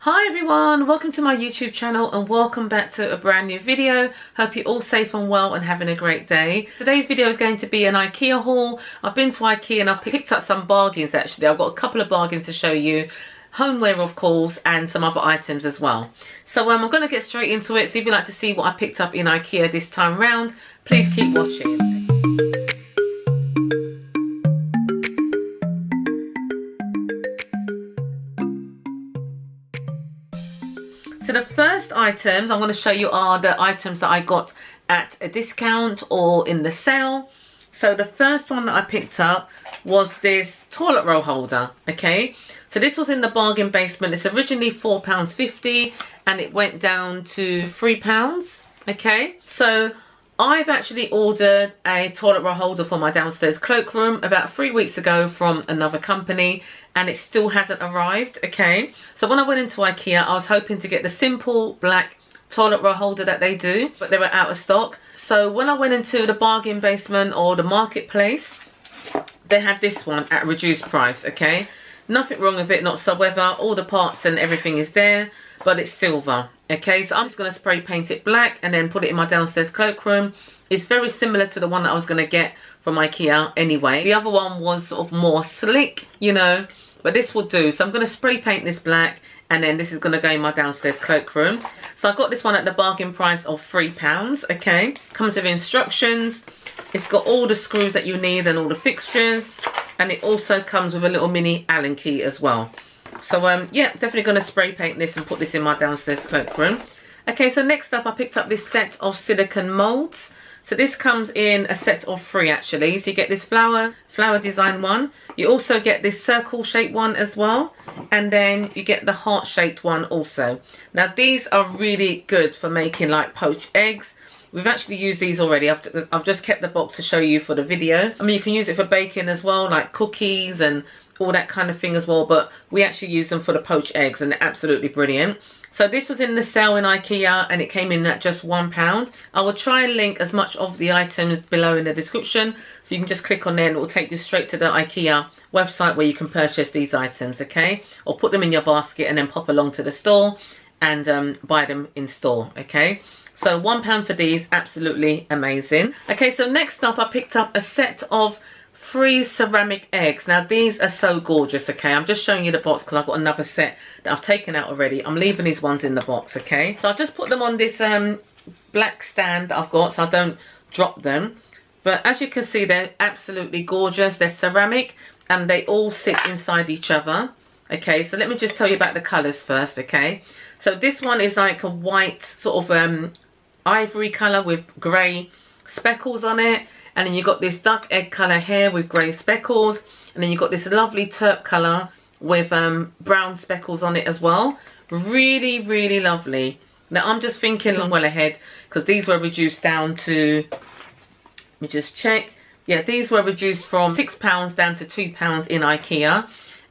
Hi everyone, welcome to my YouTube channel and welcome back to a brand new video. Hope you're all safe and well and having a great day. Today's video is going to be an IKEA haul. I've been to IKEA and I've picked up some bargains actually. I've got a couple of bargains to show you. Homeware of course, and some other items as well. So I'm going to get straight into it. So if you'd like to see what I picked up in IKEA this time round, please keep watching. So the first items I'm going to show you are the items that I got at a discount or in the sale. So the first one that I picked up was this toilet roll holder, okay? So this was in the bargain basement. It's originally £4.50 and it went down to £3, okay? So I've actually ordered a toilet roll holder for my downstairs cloakroom about 3 weeks ago from another company and it still hasn't arrived, okay? So when I went into IKEA, I was hoping to get the simple black toilet roll holder that they do, but they were out of stock. So when I went into the bargain basement or the marketplace, they had this one at a reduced price, okay? Nothing wrong with it whatsoever. All the parts and everything is there, but it's silver, okay? So I'm just going to spray paint it black and then put it in my downstairs cloakroom. It's very similar to the one that I was going to get from IKEA anyway. The other one was sort of more slick, you know, but this will do. So I'm going to spray paint this black and then this is going to go in my downstairs cloakroom. So I got this one at the bargain price of £3, okay? Comes with instructions. It's got all the screws that you need and all the fixtures. And it also comes with a little mini Allen key as well. So yeah, definitely going to spray paint this and put this in my downstairs cloakroom. Okay, so next up I picked up this set of silicone molds. So this comes in a set of 3 actually. So you get this flower design one. You also get this circle shaped one as well. And then you get the heart shaped one also. Now these are really good for making like poached eggs. We've actually used these already. I've just kept the box to show you for the video. I mean, you can use it for baking as well, like cookies and all that kind of thing as well. But we actually use them for the poached eggs and they're absolutely brilliant. So this was in the sale in IKEA and it came in at just £1. I will try and link as much of the items below in the description. So you can just click on there and it will take you straight to the IKEA website where you can purchase these items, okay? Or put them in your basket and then pop along to the store and buy them in store, okay? So £1 for these, absolutely amazing. Okay, so next up I picked up a set of 3 ceramic eggs. Now these are so gorgeous, okay? I'm just showing you the box because I've got another set that I've taken out already. I'm leaving these ones in the box, okay? So I've just put them on this black stand that I've got so I don't drop them. But as you can see, they're absolutely gorgeous. They're ceramic and they all sit inside each other. Okay, so let me just tell you about the colours first, okay? So this one is like a white sort of ivory colour with grey speckles on it. And then you've got this duck egg colour here with grey speckles. And then you've got this lovely taupe colour with brown speckles on it as well. Really, really lovely. Now I'm just thinking well ahead because these were reduced down to, let me just check. Yeah, these were reduced from £6 down to £2 in IKEA.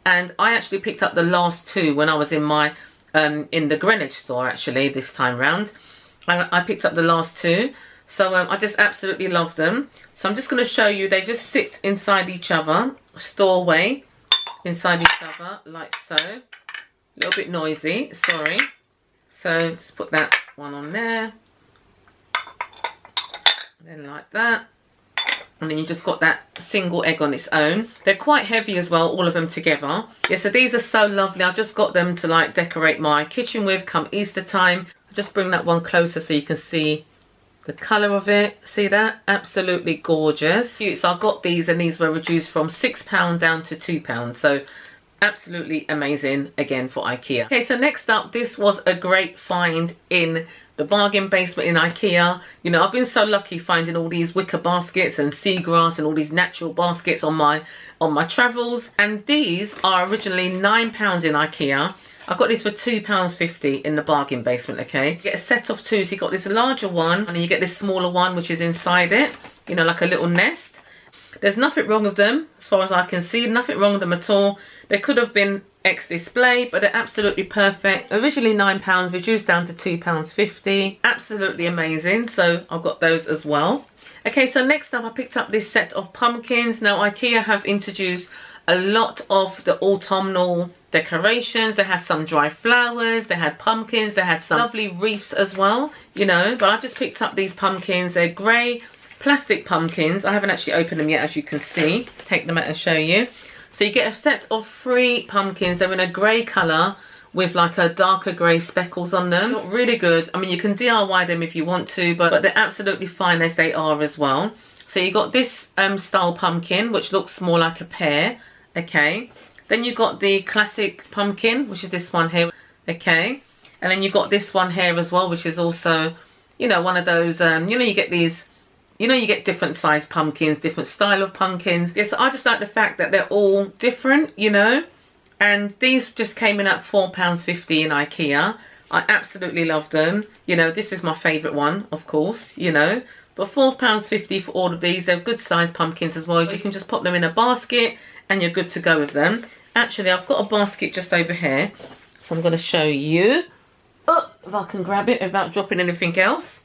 And I actually picked up the last 2 when I was in my, in the Greenwich store actually this time round. I picked up the last 2. So I just absolutely love them. So I'm just going to show you, they just sit inside each other, store away inside each other like so. A little bit noisy, sorry. So just put that one on there. And then like that. And then you just got that single egg on its own. They're quite heavy as well, all of them together. Yeah, so these are so lovely. I just got them to like decorate my kitchen with come Easter time. I'll just bring that one closer so you can see the colour of it. See that? Absolutely gorgeous. So I got these and these were reduced from £6 down to £2. So absolutely amazing again for IKEA. Okay, so next up, this was a great find in the bargain basement in IKEA. You know, I've been so lucky finding all these wicker baskets and seagrass and all these natural baskets on my travels. And these are originally £9 in IKEA. I got this for £2.50 in the bargain basement, okay? You get a set of 2, so you got this larger one and then you get this smaller one which is inside it, you know, like a little nest. There's nothing wrong with them as far as I can see, nothing wrong with them at all. They could have been ex-display, but they're absolutely perfect. Originally £9, reduced down to £2.50. Absolutely amazing, so I've got those as well. Okay, so next up I picked up this set of pumpkins. Now IKEA have introduced a lot of the autumnal decorations. They had some dry flowers, they had pumpkins, they had some lovely wreaths as well, you know. But I just picked up these pumpkins. They're grey plastic pumpkins. I haven't actually opened them yet, as you can see. Take them out and show you. So you get a set of 3 pumpkins. They're in a grey colour with like a darker grey speckles on them. Look really good. I mean, you can DIY them if you want to, but they're absolutely fine as they are as well. So you got this style pumpkin, which looks more like a pear, okay. Then you got the classic pumpkin, which is this one here, okay. And then you got this one here as well, which is also, you know, one of those, you know, you get these, you know, you get different size pumpkins, different style of pumpkins. Yes, I just like the fact that they're all different, you know. And these just came in at £4.50 in IKEA. I absolutely love them. You know, this is my favourite one, of course, you know. But £4.50 for all of these. They're good sized pumpkins as well. You can just pop them in a basket and you're good to go with them. Actually, I've got a basket just over here. So I'm going to show you. Oh, if I can grab it without dropping anything else.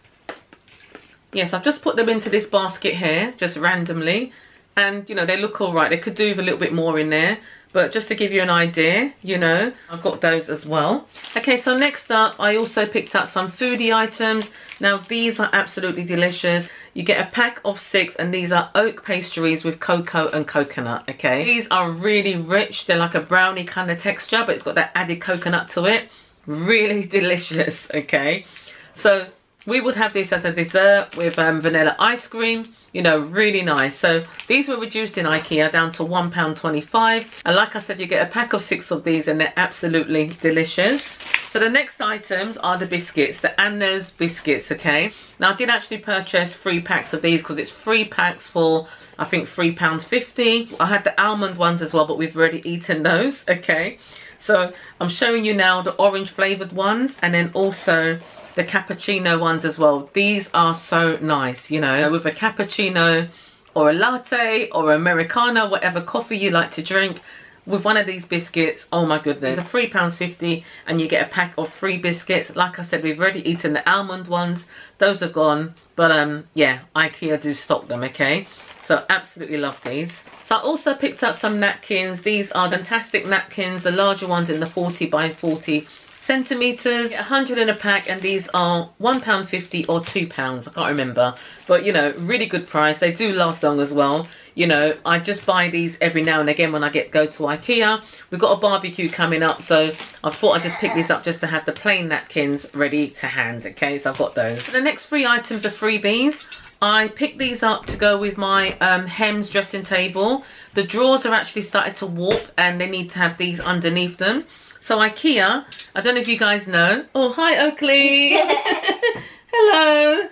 Yes, I've just put them into this basket here, just randomly. And, you know, they look all right. They could do with a little bit more in there. But just to give you an idea, you know, I've got those as well. Okay, so next up, I also picked up some foodie items. Now, these are absolutely delicious. You get a pack of 6, and these are oak pastries with cocoa and coconut, okay? These are really rich. They're like a brownie kind of texture, but it's got that added coconut to it. Really delicious, okay? So we would have this as a dessert with vanilla ice cream. You know, really nice. So these were reduced in IKEA down to £1.25. And like I said, you get a pack of 6 of these and they're absolutely delicious. So the next items are the biscuits, the Anna's biscuits, okay? Now I did actually purchase 3 packs of these because it's 3 packs for, I think, £3.50. I had the almond ones as well, but we've already eaten those, okay? So I'm showing you now the orange flavoured ones and then also the cappuccino ones as well. These are so nice, you know, with a cappuccino or a latte or Americano, whatever coffee you like to drink, with one of these biscuits. Oh my goodness. It's £3.50 and you get a pack of 3 biscuits. Like I said, we've already eaten the almond ones. Those are gone. But yeah, IKEA do stock them, okay? So absolutely love these. So I also picked up some napkins. These are fantastic napkins, the larger ones in the 40 by 40 centimeters, 100 in a pack, and these are £1.50 or £2, I can't remember, but you know, really good price. They do last long as well. You know, I just buy these every now and again when I go to IKEA. We've got a barbecue coming up, so I thought I'd just pick these up just to have the plain napkins ready to hand, okay? So I've got those. So the next 3 items are freebies. I picked these up to go with my Hems dressing table. The drawers are actually started to warp and they need to have these underneath them. So IKEA, I don't know if you guys know. Oh, hi Oakley. Hello.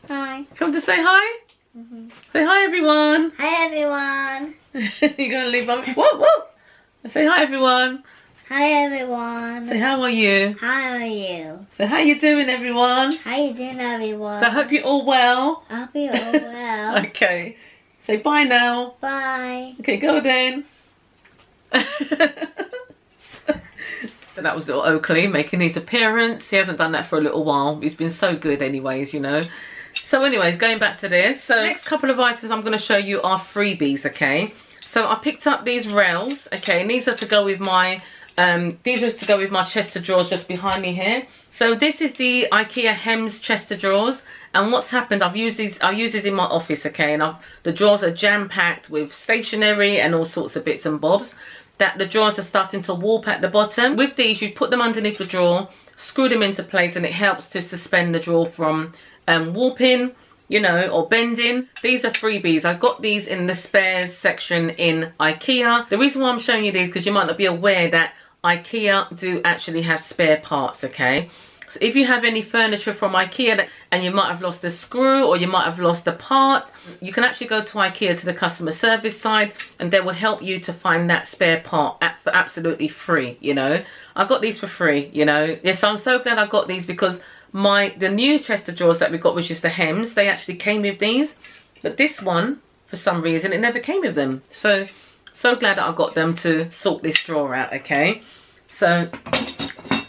Hi. Come to say hi? Mm-hmm. Say hi everyone. Hi everyone. You're going to leave mommy. Whoa, whoa. Say hi everyone. Hi everyone. Say how are you? How are you? So how you doing everyone? How you doing everyone? So I hope you're all well. I hope you're all well. Okay. Say bye now. Bye. Okay, go then. So that was little Oakley making his appearance. He hasn't done that for a little while. He's been so good anyways, you know. So anyways, going back to this. So next couple of items I'm going to show you are freebies, okay. So I picked up these rails, okay. And these are to go with my, chest of drawers just behind me here. So this is the IKEA Hems chest of drawers. And what's happened, I use these in my office, okay. And the drawers are jam-packed with stationery and all sorts of bits and bobs. That the drawers are starting to warp at the bottom. With these, you put them underneath the drawer, screw them into place, and it helps to suspend the drawer from warping, you know, or bending. These are freebies. I got these in the spares section in IKEA. The reason why I'm showing you these, because you might not be aware that IKEA do actually have spare parts, okay? So if you have any furniture from IKEA and you might have lost a screw or you might have lost a part, you can actually go to IKEA to the customer service side and they will help you to find that spare part for absolutely free, you know. I got these for free, you know. Yes, I'm so glad I got these because the new chest of drawers that we got, which is the Hems, they actually came with these. But this one, for some reason, it never came with them. So glad that I got them to sort this drawer out, okay. So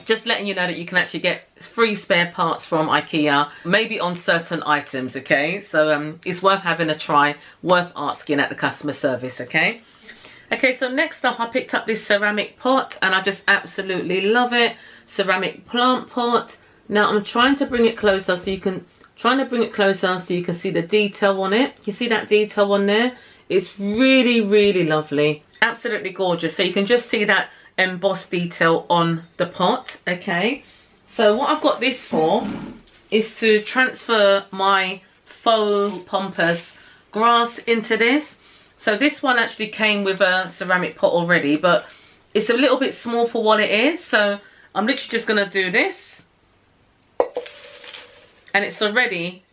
just letting you know that you can actually get free spare parts from IKEA, maybe on certain items, okay? So it's worth having a try, worth asking at the customer service, okay? Okay, so next up I picked up this ceramic pot and I just absolutely love it. Ceramic plant pot. Now I'm trying to bring it closer so you can see the detail on it. You see that detail on there? It's really, really lovely. Absolutely gorgeous. So you can just see that embossed detail on the pot. Okay, so what I've got this for is to transfer my faux pampas grass into this. So this one actually came with a ceramic pot already, but it's a little bit small for what it is. So I'm literally just going to do this. And it's already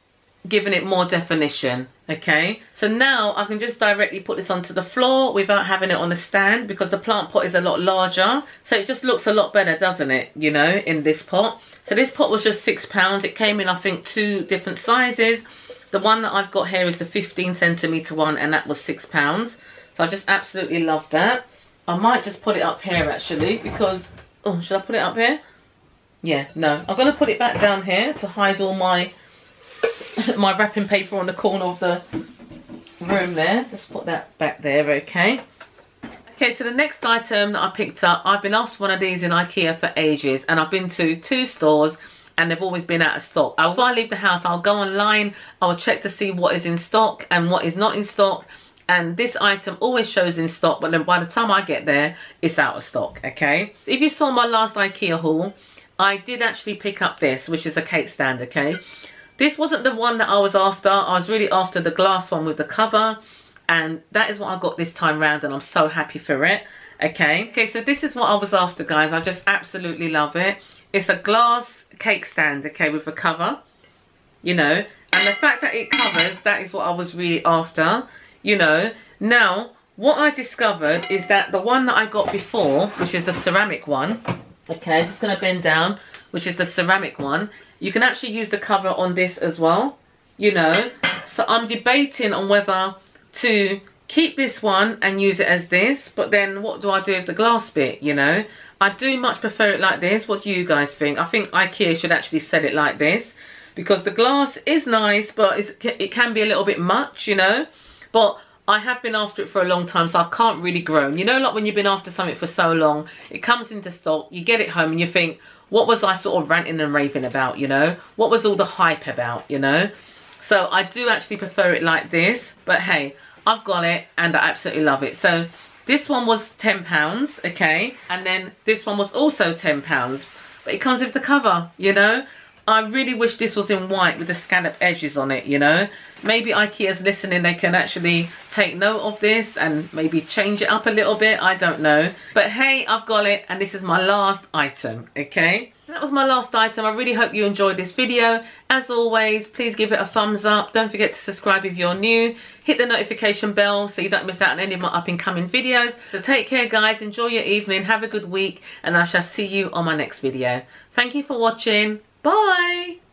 given it more definition. Okay, so now I can just directly put this onto the floor without having it on a stand, because the plant pot is a lot larger. So it just looks a lot better, doesn't it, you know, in this pot. So this pot was just £6. It came in, I think, 2 different sizes. The one that I've got here is the 15cm one, and that was £6. So I just absolutely love that. I might just put it up here actually, because, oh, should I put it up here? Yeah, no. I'm going to put it back down here to hide all my my wrapping paper on the corner of the room there. Let's put that back there, okay. Okay, so the next item that I picked up, I've been after one of these in IKEA for ages, and I've been to 2 stores and they've always been out of stock. If I leave the house, I'll go online, I'll check to see what is in stock and what is not in stock, and this item always shows in stock, but then by the time I get there, it's out of stock, okay. If you saw my last IKEA haul, I did actually pick up this, which is a cake stand, okay. This wasn't the one that I was after. I was really after the glass one with the cover, and that is what I got this time round, and I'm so happy for it. Okay, so this is what I was after, guys. I just absolutely love it. It's a glass cake stand, okay, with a cover, you know, and the fact that it covers, that is what I was really after, you know. Now, what I discovered is that the one that I got before, which is the ceramic one, okay, I'm just going to bend down, which is the ceramic one, you can actually use the cover on this as well, you know. So I'm debating on whether to keep this one and use it as this, but then what do I do with the glass bit, you know. I do much prefer it like this. What do you guys think? I think IKEA should actually sell it like this, because the glass is nice, but it can be a little bit much, you know. But I have been after it for a long time, so I can't really groan. You know, like when you've been after something for so long, it comes into stock, you get it home and you think, what was I sort of ranting and raving about, you know? What was all the hype about, you know? So I do actually prefer it like this, but hey, I've got it and I absolutely love it. So this one was £10, okay? And then this one was also £10, but it comes with the cover, you know? I really wish this was in white with the scallop edges on it, you know. Maybe IKEA's listening, they can actually take note of this and maybe change it up a little bit, I don't know. But hey, I've got it, and this is my last item, okay. That was my last item. I really hope you enjoyed this video. As always, please give it a thumbs up. Don't forget to subscribe if you're new. Hit the notification bell so you don't miss out on any of my up and coming videos. So take care, guys. Enjoy your evening. Have a good week, and I shall see you on my next video. Thank you for watching. Bye.